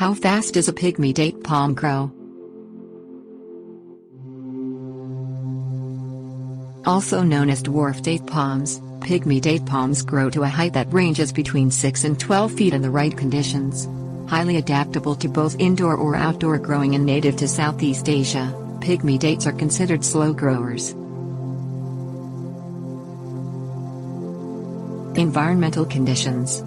How fast does a pygmy date palm grow? Also known as dwarf date palms, pygmy date palms grow to a height that ranges between 6 and 12 feet in the right conditions. Highly adaptable to both indoor or outdoor growing and native to Southeast Asia, pygmy dates are considered slow growers. Environmental conditions.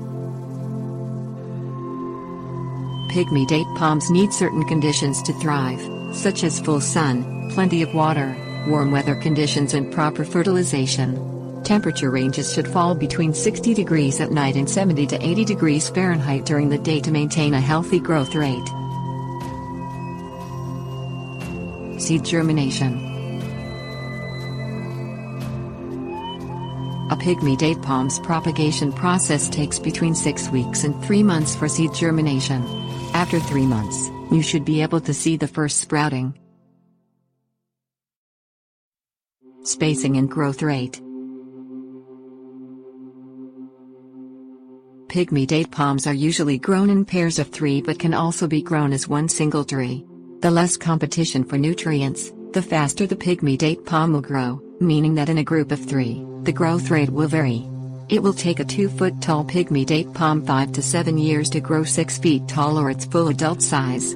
Pygmy date palms need certain conditions to thrive, such as full sun, plenty of water, warm weather conditions and proper fertilization. Temperature ranges should fall between 60 degrees at night and 70 to 80 degrees Fahrenheit during the day to maintain a healthy growth rate. Seed germination. A pygmy date palm's propagation process takes between 6 weeks and 3 months for seed germination. After 3 months, you should be able to see the first sprouting. Spacing and growth rate. Pygmy date palms are usually grown in pairs of 3 but can also be grown as one single tree. The less competition for nutrients, the faster the pygmy date palm will grow, meaning that in a group of 3, the growth rate will vary. It will take a 2-foot tall pygmy date palm 5 to 7 years to grow 6 feet tall or its full adult size.